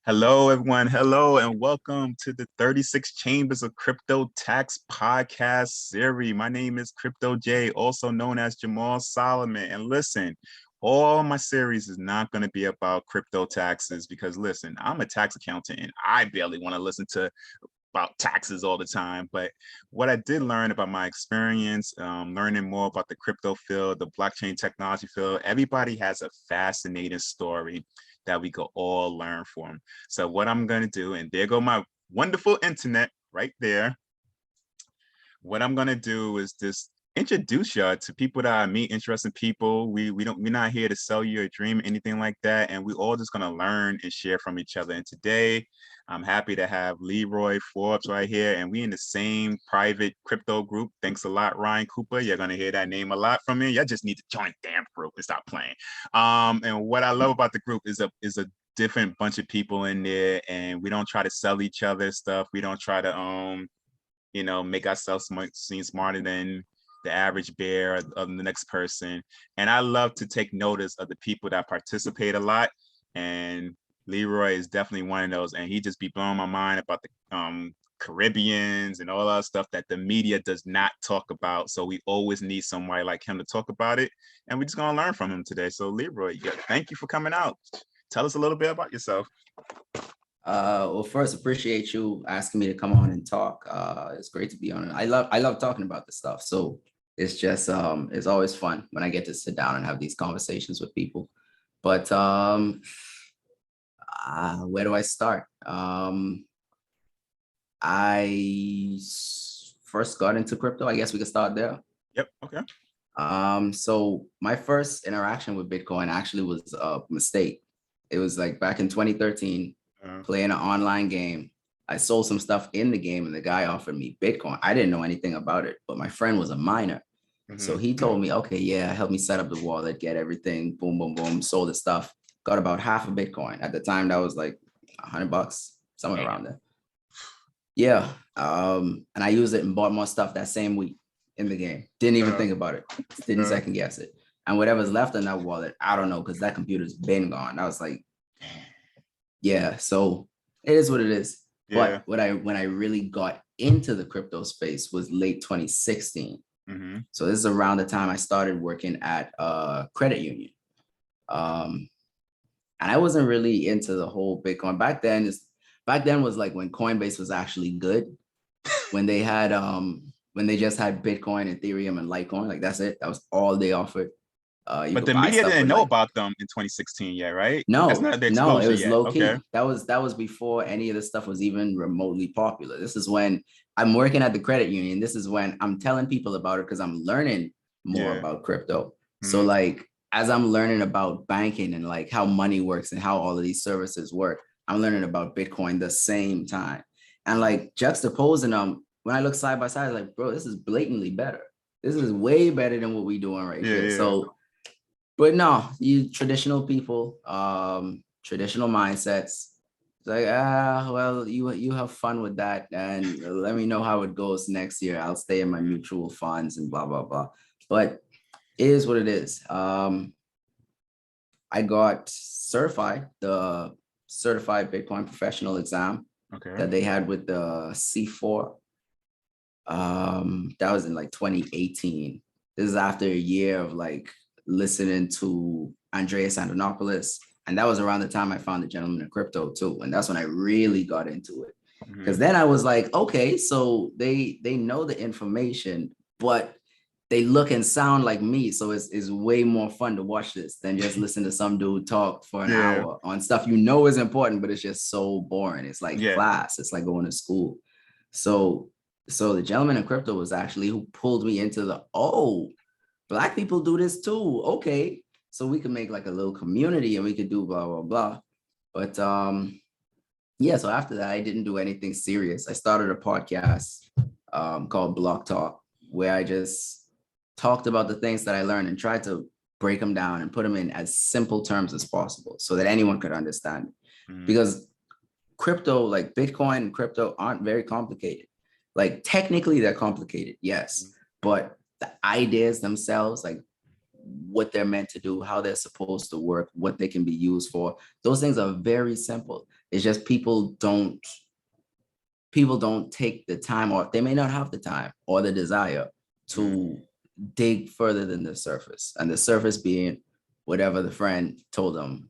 Hello, everyone. Hello, and welcome to the 36 Chambers of Crypto Tax podcast series. My name is Crypto J, also known as Jamaal Solomon. And listen, all my series is not going to be about crypto taxes because, listen, I'm a tax accountant and I barely want to listen to about taxes all the time. But what I did learn about my experience, learning more about the crypto field, the blockchain technology field, everybody has a fascinating story that we could all learn from. So what I'm going to do, and there go my wonderful internet right there. What I'm going to do is just introduce y'all to people that I meet, interesting people. We're not here to sell you a dream or anything like that. And we all just going to learn and share from each other. And today I'm happy to have Leroy Forbes right here. And we in the same private crypto group. Thanks a lot, Ryan Cooper. You're going to hear that name a lot from me. Y'all just need to join the damn group and stop playing. And what I love about the group is a different bunch of people in there, and we don't try to sell each other stuff. We don't try to make ourselves seem smarter than the average bear of the next person. And I love to take notice of the people that participate a lot. And Leroy is definitely one of those. And he just be blowing my mind about the Caribbeans and all that stuff that the media does not talk about. So we always need somebody like him to talk about it. And we're just going to learn from him today. So Leroy, thank you for coming out. Tell us a little bit about yourself. Well, first, appreciate you asking me to come on and talk. It's great to be on. I love talking about this stuff. So it's just it's always fun when I get to sit down and have these conversations with people. But where do I start? I first got into crypto. I guess we could start there. Yep. Okay. So my first interaction with Bitcoin actually was a mistake. It was like back in 2013. Playing an online game. I sold some stuff in the game and the guy offered me Bitcoin. I didn't know anything about it, but my friend was a miner. So he told me, okay, yeah, help me set up the wallet, get everything, boom, boom, boom, sold the stuff, got about half a Bitcoin. At the time, that was like $100, somewhere around there. Yeah. And I used it and bought more stuff that same week in the game. Didn't even think about it. Didn't second guess it. And whatever's left in that wallet, I don't know, because that computer's been gone. I was like, yeah, so it is what it is. Yeah. But when I really got into the crypto space was late 2016. So this is around the time I started working at a credit union. And I wasn't really into the whole Bitcoin. Back then was like when Coinbase was actually good. When they just had Bitcoin, Ethereum, and Litecoin, like that's it. That was all they offered. But the media didn't know about them in 2016 yet, right? No, it was low key. Okay. That was before any of this stuff was even remotely popular. This is when I'm working at the credit union. This is when I'm telling people about it because I'm learning more about crypto. So like as I'm learning about banking and like how money works and how all of these services work, I'm learning about Bitcoin the same time. And like juxtaposing them, when I look side by side, like, bro, this is blatantly better. This is way better than what we're doing right here. Yeah. So but no, you traditional people, traditional mindsets. It's like, well, you have fun with that, and let me know how it goes next year. I'll stay in my mutual funds and blah blah blah. But it is what it is. I got certified, the certified Bitcoin professional exam that they had with the C4. That was in like 2018. This is after a year of like listening to Andreas Antonopoulos. And that was around the time I found the Gentleman in Crypto too. And that's when I really got into it. Because then I was like, okay, so they know the information, but they look and sound like me. So it's way more fun to watch this than just listen to some dude talk for an hour on stuff you know is important, but it's just so boring. It's like class. It's like going to school. So the Gentleman in Crypto was actually who pulled me into the, Black people do this too. Okay. So we could make like a little community and we could do blah, blah, blah. But yeah, so after that, I didn't do anything serious. I started a podcast called Block Talk, where I just talked about the things that I learned and tried to break them down and put them in as simple terms as possible so that anyone could understand. Because crypto, like Bitcoin and crypto aren't very complicated. Like technically they're complicated, yes, but the ideas themselves, like what they're meant to do, how they're supposed to work, what they can be used for, those things are very simple. It's just people don't take the time, or they may not have the time or the desire to dig further than the surface. And the surface being whatever the friend told them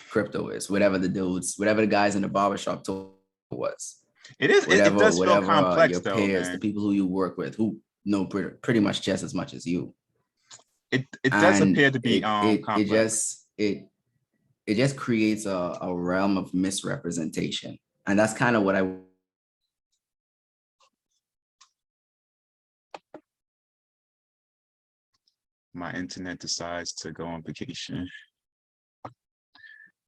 crypto is, whatever the guys in the barbershop told was. It does feel Whatever complex your though, peers, the man. people who you work with, who know pretty much just as much as you. It does And appear to be complex. it just creates a realm of misrepresentation. And that's kind of what I My internet decides to go on vacation.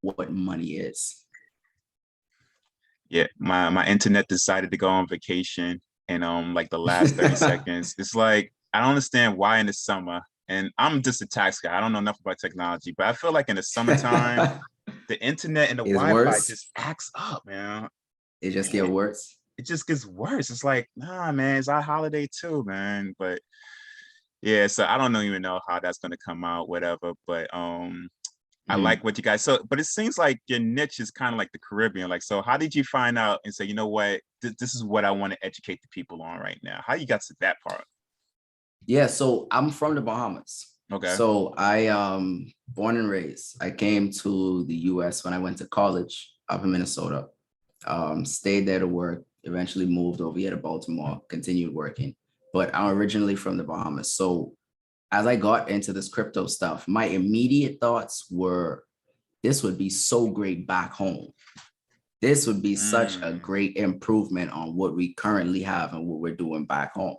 what money is. Yeah, my internet decided to go on vacation, and like the last 30 seconds, it's like I don't understand why in the summer, and I'm just a tax guy. I don't know enough about technology, but I feel like in the summertime, the internet and the It's Wi-Fi worse. just acts up, man. It just And get it, worse. it just gets worse. It's like, nah, man, it's our holiday too, man. But yeah, so I don't even know how that's gonna come out, whatever. But I like what you guys. So, but it seems like your niche is kind of like the Caribbean. Like, so how did you find out and say, you know what, this is what I want to educate the people on right now? How you got to that part? Yeah, so I'm from the Bahamas. Okay. So I born and raised. I came to the US when I went to college up in Minnesota. Stayed there to work, eventually moved over here to Baltimore, continued working. But I'm originally from the Bahamas. So as I got into this crypto stuff, my immediate thoughts were this would be so great back home. This would be such a Mm, great improvement on what we currently have and what we're doing back home.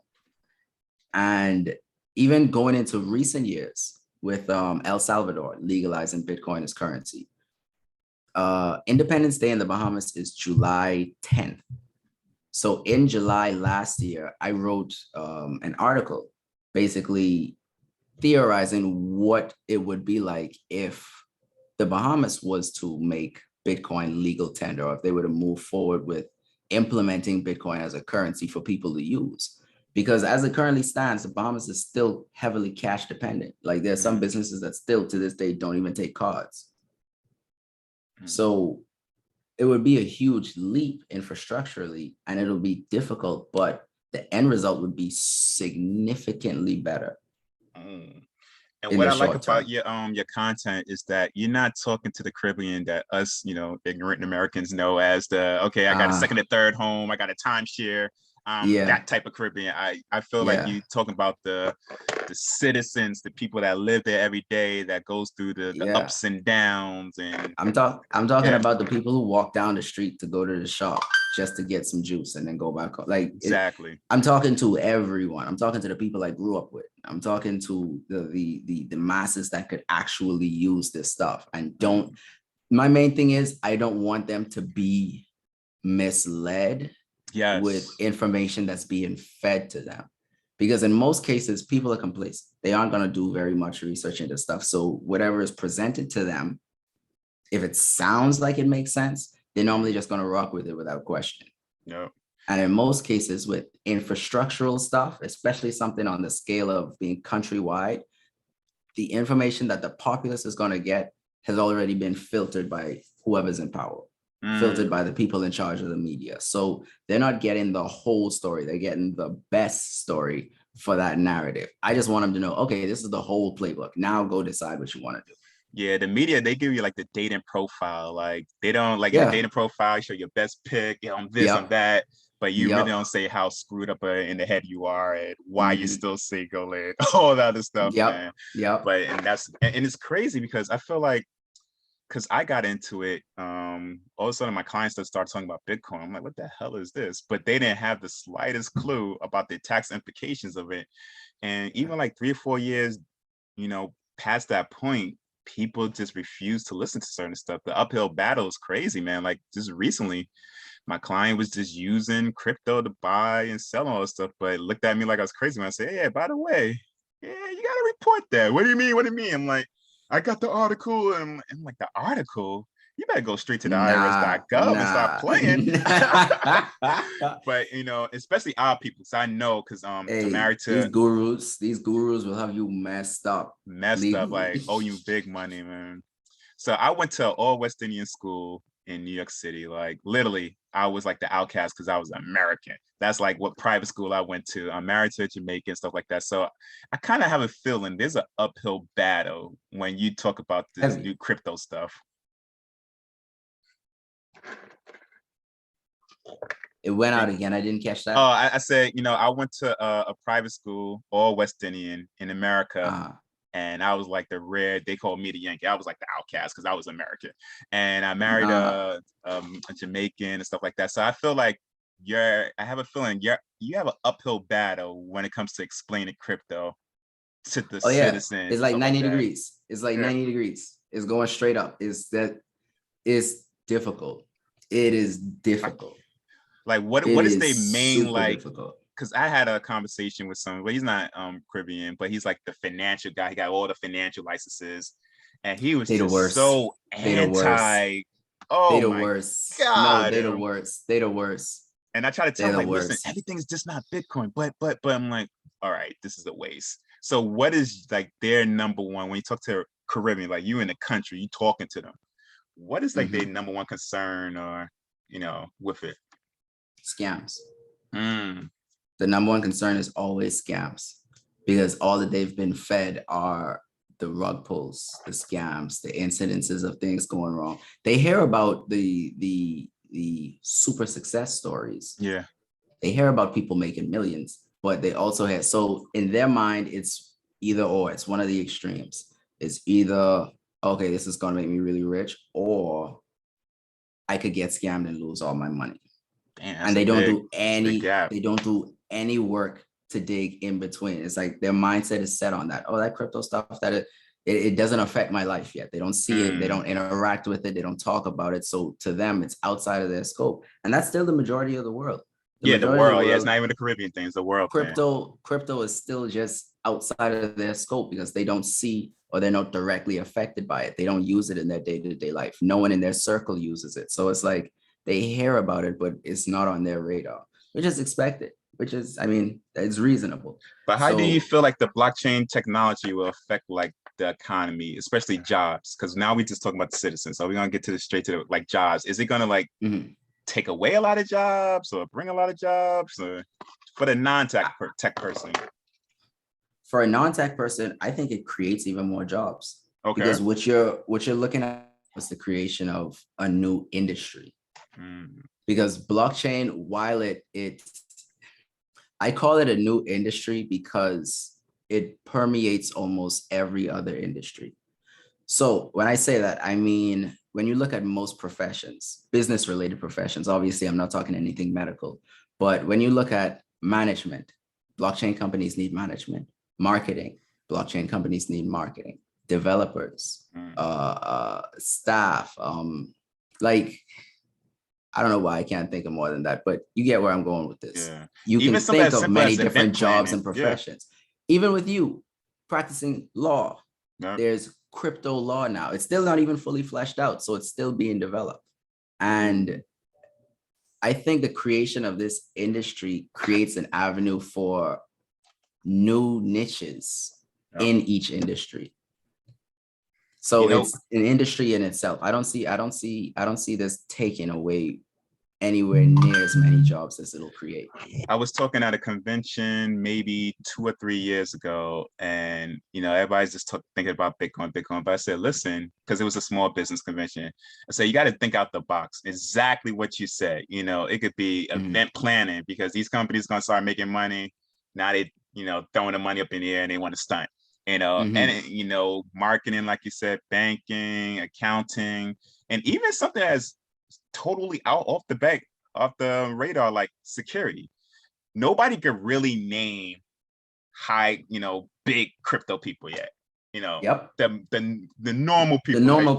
And even going into recent years with El Salvador legalizing Bitcoin as currency. Independence Day in the Bahamas is July 10th. So in July last year, I wrote an article basically theorizing what it would be like if the Bahamas was to make Bitcoin legal tender, or if they were to move forward with implementing Bitcoin as a currency for people to use. Because as it currently stands, the Bahamas is still heavily cash dependent. Like there are some mm, businesses that still to this day don't even take cards. mm. So it would be a huge leap infrastructurally, and it'll be difficult, but the end result would be significantly better Mm. And in what the I like short about term. your content is that you're not talking to the Caribbean that us, ignorant Americans know as the okay, I got a second Ah, and third home, I got a timeshare, yeah, that type of Caribbean. I feel like yeah, you talking about the citizens, the people that live there every day, that goes through the yeah. ups and downs, and I'm talking yeah, about the people who walk down the street to go to the shop just to get some juice and then go back home. Like it, exactly. I'm talking to everyone. I'm talking to the people I grew up with. I'm talking to the masses that could actually use this stuff and don't. Mm, My main thing is I don't want them to be misled with yes. information that's being fed to them. Because in most cases, people are complacent. They aren't going to do very much research into stuff. So whatever is presented to them, if it sounds like it makes sense, they're normally just going to rock with it without question. No. And in most cases, with infrastructural stuff, especially something on the scale of being countrywide, the information that the populace is going to get has already been filtered by whoever's in power, filtered Mm, by the people in charge of the media. So they're not getting the whole story, they're getting the best story for that narrative. I just want them to know, okay, this is the whole playbook. Now go decide what you want to do. yeah, the media, they give you like the dating profile. Like they don't like in the Yeah. dating profile, show your best pick, I'm this, I'm Yep. that, but you really Yep. don't say how screwed up in the head you are and why you Mm, still single and all that other stuff, yep. man. Yep. But and it's crazy because I feel like because I got into it, all of a sudden my clients just start talking about Bitcoin. I'm like, what the hell is this? But they didn't have the slightest clue about the tax implications of it. And even like 3 or 4 years, past that point, people just refuse to listen to certain stuff. The uphill battle is crazy, man. Like just recently, my client was just using crypto to buy and sell all this stuff, but looked at me like I was crazy when I said, "Hey, yeah, by the way, yeah, you gotta report that." What do you mean? What do you mean? I'm like, I got the article, and I'm like, the article? You better go straight to the Nah, irs.gov and start nah. playing. But especially our people, so I know because I'm Hey, married to these gurus will have you messed up messed up, legally. like owe you big money, man. So I went to all West Indian school in New York City. Like literally, I was like the outcast because I was American. That's like what private school I went to. I'm married to a Jamaican, stuff like that. So I kind of have a feeling there's an uphill battle when you talk about this Heavy. new crypto stuff. It went out again. I didn't catch Oh, that. I said, I went to a private school, all West Indian in America. And I was like they called me the Yankee. I was like the outcast because I was American. And I married a Jamaican and stuff like that. So I feel like I have a feeling you have an uphill battle when it comes to explaining crypto to the citizens it's and like stuff 90 like that. degrees. It's like 90 degrees. It's going straight up. It's difficult. It is difficult. Like what is their main like difficult. Because I had a conversation with someone, but he's not Caribbean, but he's like the financial guy. He got all the financial licenses, and he was just so anti. Oh they the my worst. God! No, they the worst. They the worst. And I try to tell him, like, listen, everything's just not Bitcoin. But I'm like, all right, this is a waste. So what is like their number one when you talk to Caribbean, like you in the country, you talking to them? What is like their number one concern, or with it? Scams. The number one concern is always scams, because all that they've been fed are the rug pulls, the scams, the incidences of things going wrong. They hear about the super success stories. Yeah. They hear about people making millions, but they also have, so in their mind, it's either or. It's one of the extremes. It's either, okay, this is going to make me really rich, or I could get scammed and lose all my money. Damn, and they don't do any work to dig in between. It's like their mindset is set on that. Oh, that crypto stuff, that it doesn't affect my life yet. They don't see it. They don't interact with it. They don't talk about it. So to them, it's outside of their scope. And that's still the majority of the world. The world. Yeah, it's not even a Caribbean thing. It's the world. Crypto is still just outside of their scope because they don't see, or they're not directly affected by it. They don't use it in their day-to-day life. No one in their circle uses it. So it's like they hear about it, but it's not on their radar, which is expected, it's reasonable. But how do you feel like the blockchain technology will affect like the economy, especially jobs? Because now we just talking about the citizens. So we're going to get to straight to like jobs. Is it going to like take away a lot of jobs or bring a lot of jobs, or for the non-tech tech person? For a non-tech person, I think it creates even more jobs. Okay. Because what you're looking at is the creation of a new industry. Because blockchain, while I call it a new industry because it permeates almost every other industry. So when I say that, I mean, when you look at most professions, business-related professions, obviously I'm not talking anything medical, but when you look at management, blockchain companies need management. Marketing, blockchain companies need marketing. Developers, staff, I don't know why I can't think of more than that, but you get where I'm going with this. Yeah. You can think of many different jobs and professions. Yeah. Even with you practicing law, there's crypto law now. It's still not even fully fleshed out, so it's still being developed. And I think the creation of this industry creates an avenue for new niches in each industry. So it's an industry in itself. I don't see this taking away anywhere near as many jobs as it'll create. I was talking at a convention maybe 2 or 3 years ago, and everybody's just thinking about Bitcoin. But I said, listen, because it was a small business convention. I said, you got to think out the box. Exactly what you said. It could be event planning, because these companies are gonna start making money. Now they, throwing the money up in the air and they want to stunt. And marketing, like you said, banking, accounting, and even something that's totally off the radar, like security. Nobody could really name big crypto people yet. The normal people. The normal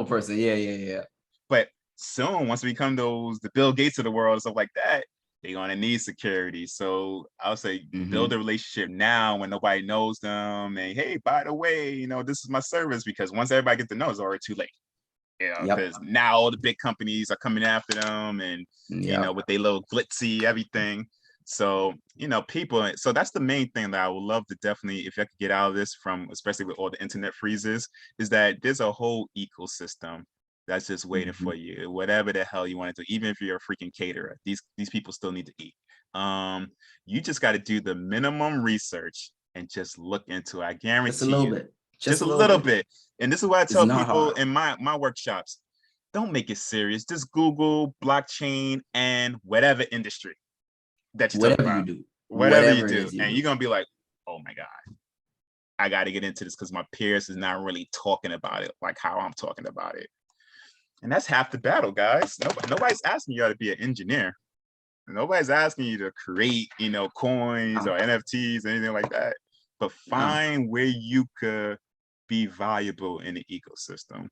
person. Yeah. But soon, once we become the Bill Gates of the world and stuff like that, they're gonna need security. So I'll say build a relationship now when nobody knows them. And hey, by the way, this is my service, because once everybody gets to know, it's already too late. Because now all the big companies are coming after them, and with their little glitzy everything. So people. So that's the main thing that I would love to definitely, if I could get out of this, from especially with all the internet freezes, is that there's a whole ecosystem that's just waiting for you. Whatever the hell you want to do, even if you're a freaking caterer, these people still need to eat. You just got to do the minimum research and just look into it. I Just a guarantee little you, bit. just Just a a little little bit. bit. And this is what I It's tell not people hard. in my workshops. Don't make it serious. Just Google blockchain and whatever industry that you're talking Whatever you about. do, Whatever you whatever it do. is you And you're do. gonna be like, oh my God, I gotta get into this because my peers is not really talking about it like how I'm talking about it. And that's half the battle, guys. Nobody's asking you to be an engineer. Nobody's asking you to create, coins No, or NFTs or anything like that. But no. find where you could be valuable in the ecosystem.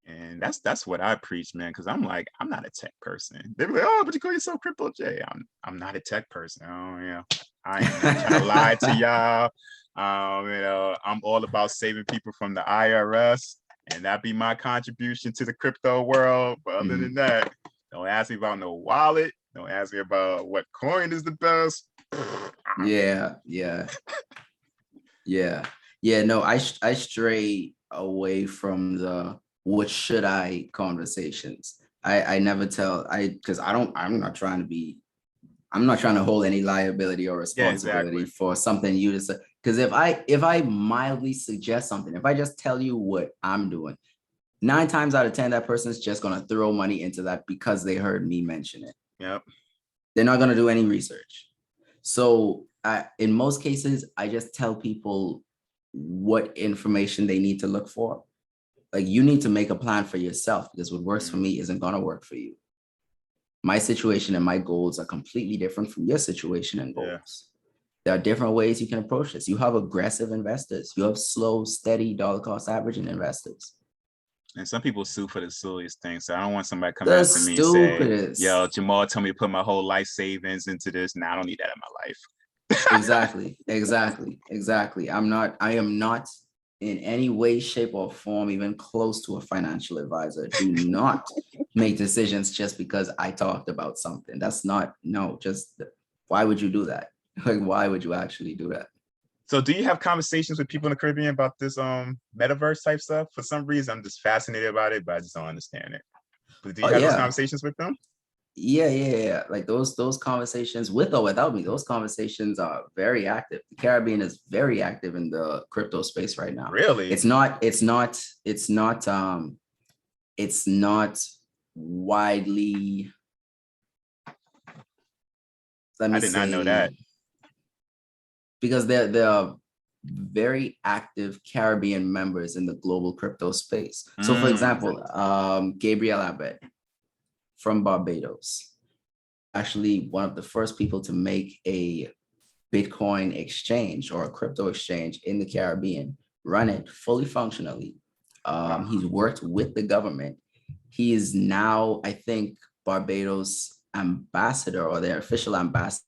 And that's what I preach, man. Because I'm like, I'm not a tech person. They're like, oh, but you call yourself Crypto J. I'm not a tech person. Oh yeah, I am not trying to lie to y'all. I'm all about saving people from the IRS, and that be my contribution to the crypto world. But other than that, don't ask me about no wallet. Don't ask me about what coin is the best. Yeah, yeah, yeah, yeah. No, I stray away from the what should I conversations. I never tell because I'm not trying to hold any liability or Yeah, responsibility exactly. for something you just because if I mildly suggest something, if I just tell you what I'm doing, 9 times out of 10, that person's just gonna throw money into that because they heard me mention it. Yep. They're not gonna do any research. So in most cases, I just tell people what information they need to look for. Like you need to make a plan for yourself because what works for Mm, me isn't gonna work for you. My situation and my goals are completely different from your situation and yeah. goals. There are different ways you can approach this. You have aggressive investors. You have slow, steady dollar cost averaging investors. And some people sue for the silliest things. So I don't want somebody coming The after me and say, yo, stupidest. Jamaal told me to put my whole life savings into this. Now I don't need that in my life. Exactly, exactly, exactly. I am not in any way, shape, or form even close to a financial advisor. Do not make decisions just because I talked about something. That's not, no, just why would you do that? Like, why would you actually do that? So do you have conversations with people in the Caribbean about this metaverse type stuff? For some reason, I'm just fascinated about it, but I just don't understand it. But do you Oh have those yeah. conversations with them? Yeah. Like those conversations with or without me, those conversations are very active. The Caribbean is very active in the crypto space right now. Really? It's not widely, let I me did not know that. say, because there are very active Caribbean members in the global crypto space. So for Mm, example, Gabriel Abed from Barbados, actually one of the first people to make a Bitcoin exchange or a crypto exchange in the Caribbean, run it fully functionally. wow. He's worked with the government. He is now, I think, Barbados ambassador or their official ambassador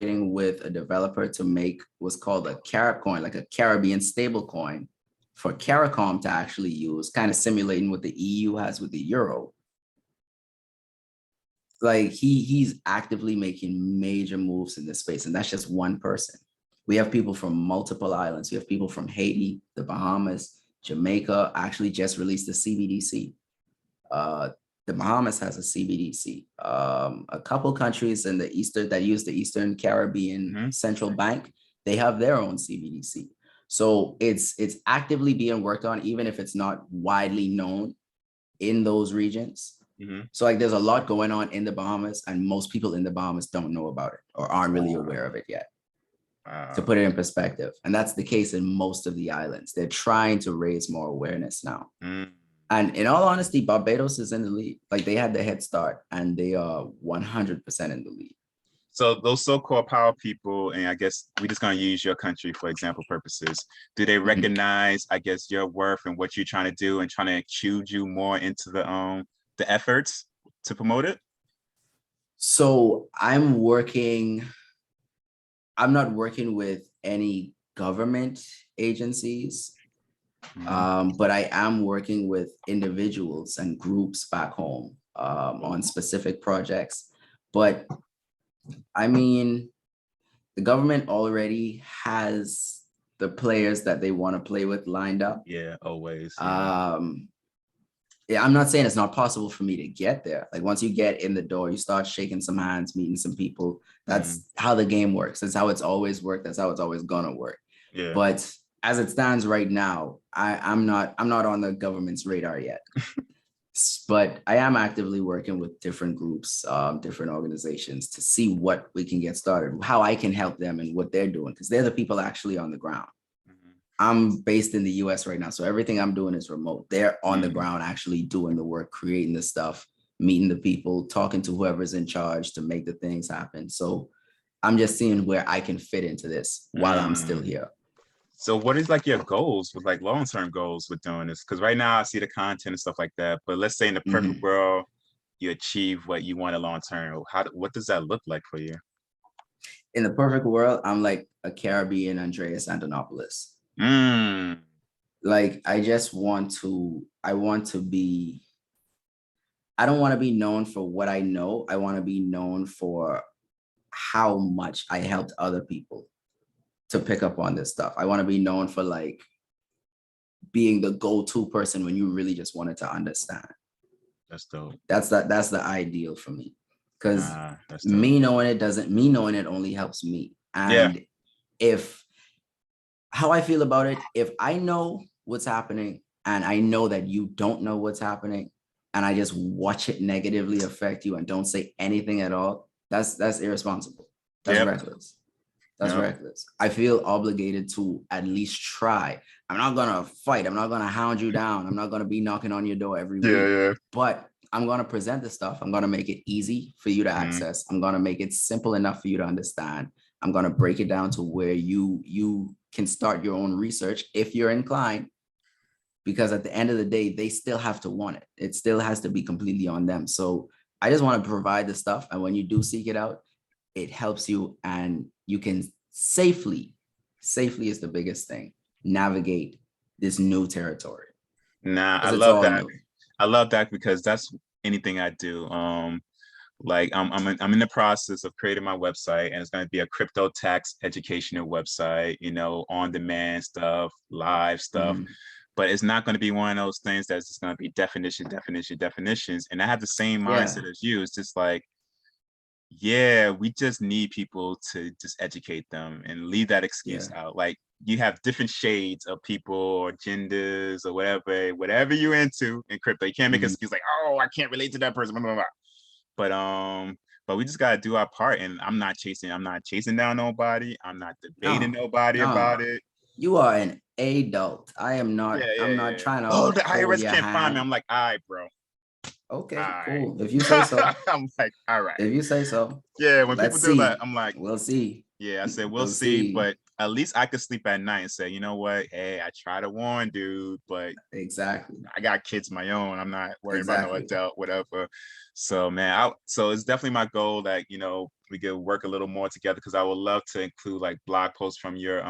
with a developer to make what's called a Carib coin, like a Caribbean stable coin for CARICOM to actually use, kind of simulating what the EU has with the euro. Like he's actively making major moves in this space, and that's just one person. We have people from multiple islands. We have people from Haiti, the Bahamas, Jamaica. Actually, just released a CBDC. Uh, the Bahamas has a CBDC. A couple countries in the Eastern that use the Eastern Caribbean Mm-hmm. Central Bank, they have their own CBDC. So it's actively being worked on, even if it's not widely known in those regions. Mm-hmm. So like there's a lot going on in the Bahamas, and most people in the Bahamas don't know about it or aren't really aware Wow. of it yet, to Wow. put it in perspective. And that's the case in most of the islands. They're trying to raise more awareness now. Mm. And in all honesty, Barbados is in the lead. Like they had the head start and they are 100% in the lead. So those so-called power people, and I guess we're just gonna use your country for example purposes. Do they Mhm. recognize, I guess, your worth and what you're trying to do, and trying to include you more into the efforts to promote it? So I'm not working with any government agencies, Mm-hmm. but I am working with individuals and groups back home on Cool. specific projects. But I mean, the government already has the players that they want to play with lined up. Yeah, always. Yeah. Yeah, I'm not saying it's not possible for me to get there. Like once you get in the door, you start shaking some hands, meeting some people. That's how the game works. That's how it's always worked. That's how it's always gonna work. Yeah. But as it stands right now, I'm not on the government's radar yet. But I am actively working with different groups, different organizations to see what we can get started, how I can help them and what they're doing, because they're the people actually on the ground. I'm based in the US right now, so everything I'm doing is remote. They're on the ground actually doing the work, creating the stuff, meeting the people, talking to whoever's in charge to make the things happen. So I'm just seeing where I can fit into this while I'm still here. So what is like your goals with like long-term goals with doing this? Because right now I see the content and stuff like that, but let's say in the perfect world, you achieve what you want long-term. What does that look like for you? In the perfect world, I'm like a Caribbean Andreas Antonopoulos. Like I want to be, I don't want to be known for what I know. I want to be known for how much I helped other people to pick up on this stuff. I want to be known for like being the go-to person when you really just wanted to understand. That's dope. That's the ideal for me. Because me knowing it only helps me. And how I feel about it, if I know what's happening and I know that you don't know what's happening and I just watch it negatively affect you and don't say anything at all, that's irresponsible. That's reckless. That's reckless. I feel obligated to at least try. I'm not gonna fight. I'm not gonna hound you down. I'm not gonna be knocking on your door every week. But I'm gonna present the stuff. I'm gonna make it easy for you to access. I'm gonna make it simple enough for you to understand. I'm gonna break it down to where you can start your own research if you're inclined. Because at the end of the day, they still have to want it. It still has to be completely on them. So I just want to provide the stuff. And when you do seek it out, it helps you and you can safely is the biggest thing, navigate this new territory. I love that. I love that because that's anything I do. Like I'm in the process of creating my website, and it's going to be a crypto tax educational website, on demand stuff, live stuff. But it's not going to be one of those things that's just going to be definitions. And I have the same mindset as you. It's just like, we just need people to just educate them and leave that excuse out. Like you have different shades of people or genders or whatever you're into in crypto. You can't make an excuse like, oh, I can't relate to that person, blah, blah, blah. But we just gotta do our part. And I'm not chasing down nobody. I'm not debating nobody about it. You are an adult. I am not. I'm not trying to. Oh, the IRS can't find me. I'm like, all right, bro. Okay, cool. If you say so. I'm like, all right. If you say so. Yeah, when people do that, I'm like, we'll see. Yeah, I said we'll see, but at least I could sleep at night and say, you know what? Hey, I try to warn dude, but I got kids of my own. I'm not worried about no adult, whatever. So man, so it's definitely my goal that we could work a little more together, because I would love to include like blog posts from your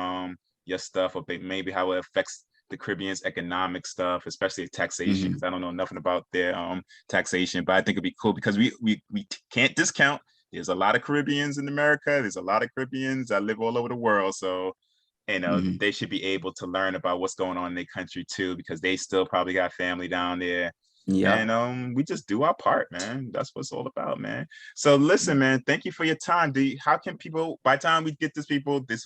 stuff, or maybe how it affects the Caribbean's economic stuff, especially taxation, because I don't know nothing about their taxation. But I think it'd be cool because we can't discount. There's a lot of Caribbeans in America. There's a lot of Caribbeans that live all over the world. So, they should be able to learn about what's going on in their country too, because they still probably got family down there. Yeah. And we just do our part, man. That's what it's all about, man. So listen, man, thank you for your time. How can people, by the time we get this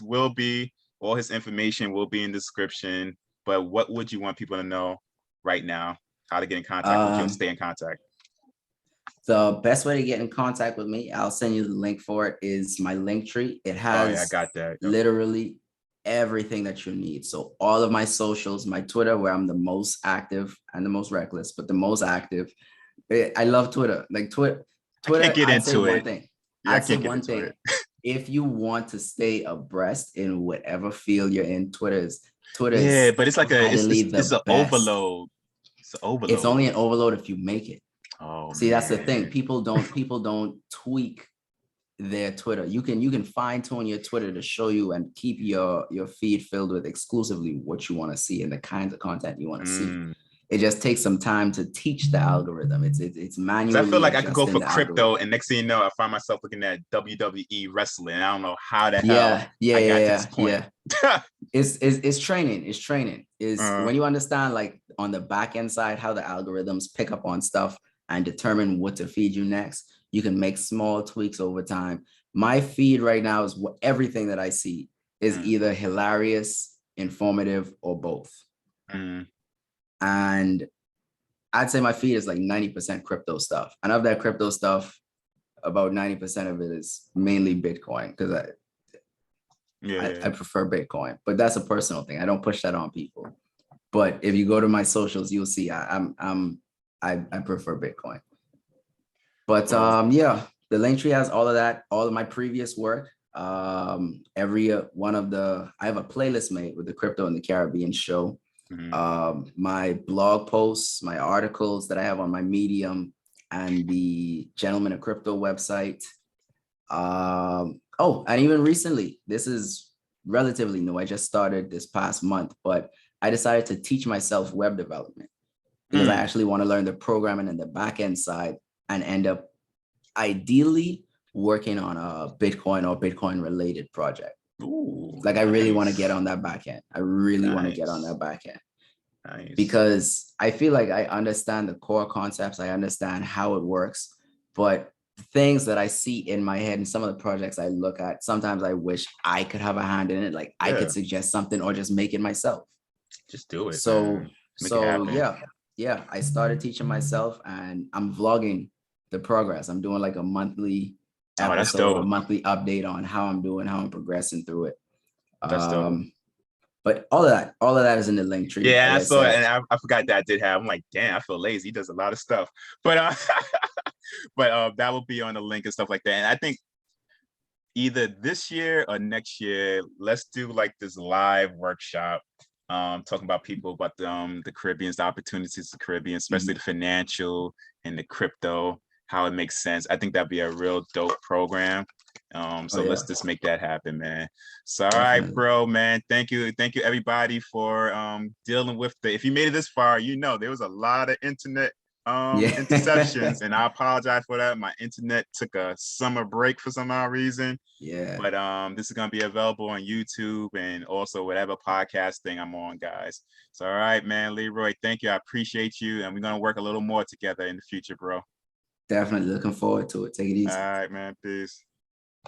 will be, all his information will be in the description. But what would you want people to know right now? How to get in contact with you and stay in contact? The best way to get in contact with me, I'll send you the link for it, is my link tree. It has I got that. Literally everything that you need. So all of my socials, my Twitter, where I'm the most active and the most reckless, but the most active. I love Twitter. Like Twitter, I can't get into it. I'd say one thing. If you want to stay abreast in whatever field you're in, Twitter is but it's like it's an overload. It's an overload. It's only an overload if you make it. Oh, see, that's the thing. People don't tweak their Twitter. You can fine tune your Twitter to show you and keep your feed filled with exclusively what you want to see and the kinds of content you want to see. It just takes some time to teach the algorithm. It's So I feel manually like I could go adjusting for the crypto, algorithm. and next thing you know, I find myself looking at WWE wrestling. And I don't know how the hell Yeah, yeah, I yeah, got to this yeah, point. yeah. It's training. It's training. Is uh, when you understand like on the back end side how the algorithms pick up on stuff and determine what to feed you next. You can make small tweaks over time. My feed right now is everything that I see is mm, either hilarious, informative, or both. mm, And I'd say my feed is like 90% crypto stuff. And of that crypto stuff, about 90% of it is mainly Bitcoin because I yeah. prefer Bitcoin, but that's a personal thing. I don't push that on people. But if you go to my socials, you'll see I prefer Bitcoin. But Well, yeah, the Linktree has all of that, all of my previous work. Every one of I have a playlist made with the Crypto in the Caribbean show. mm, My blog posts, my articles that I have on my Medium and the Gentleman of Crypto website. Oh, and even recently, this is relatively new. I just started this past month, but I decided to teach myself web development because I mm. actually want to learn the programming and the back end side and end up ideally working on a Bitcoin or Bitcoin related project. Ooh, Like I really want to get nice. on that back end. I really want to get on Nice. that back end Nice. because I feel like I understand the core concepts. I understand how it works, but things that I see in my head and some of the projects I look at, sometimes I wish I could have a hand in it. Like I could Yeah. suggest something or just make it myself. Just do it, So, man. Make it so happen. yeah, I started teaching myself and I'm vlogging the progress. I'm doing like a monthly Oh, that's episode, a dope. monthly update on how I'm doing, how I'm progressing through it. That's dope. But all of that is in the link tree, Yeah, like I I saw it, said. and I forgot that I did have. I'm like, damn, I feel lazy. He does a lot of stuff, but that will be on the link and stuff like that. And I think either this year or next year, let's do like this live workshop, talking about people about the Caribbeans, the opportunities of the Caribbean, especially Mhm. the financial and the crypto, how it makes sense. I think that'd be a real dope program. Oh So let's yeah, just make that happen, man. So all right, definitely. bro, man. Thank you everybody for dealing with if you made it this far, you know there was a lot of internet Yeah. interceptions, and I apologize for that. My internet took a summer break for some odd reason. Yeah, But this is gonna be available on YouTube and also whatever podcast thing I'm on, guys. So all right, man, Leroy, thank you. I appreciate you, and we're gonna work a little more together in the future, bro. definitely looking forward to it. Take it All easy. right, man. Peace.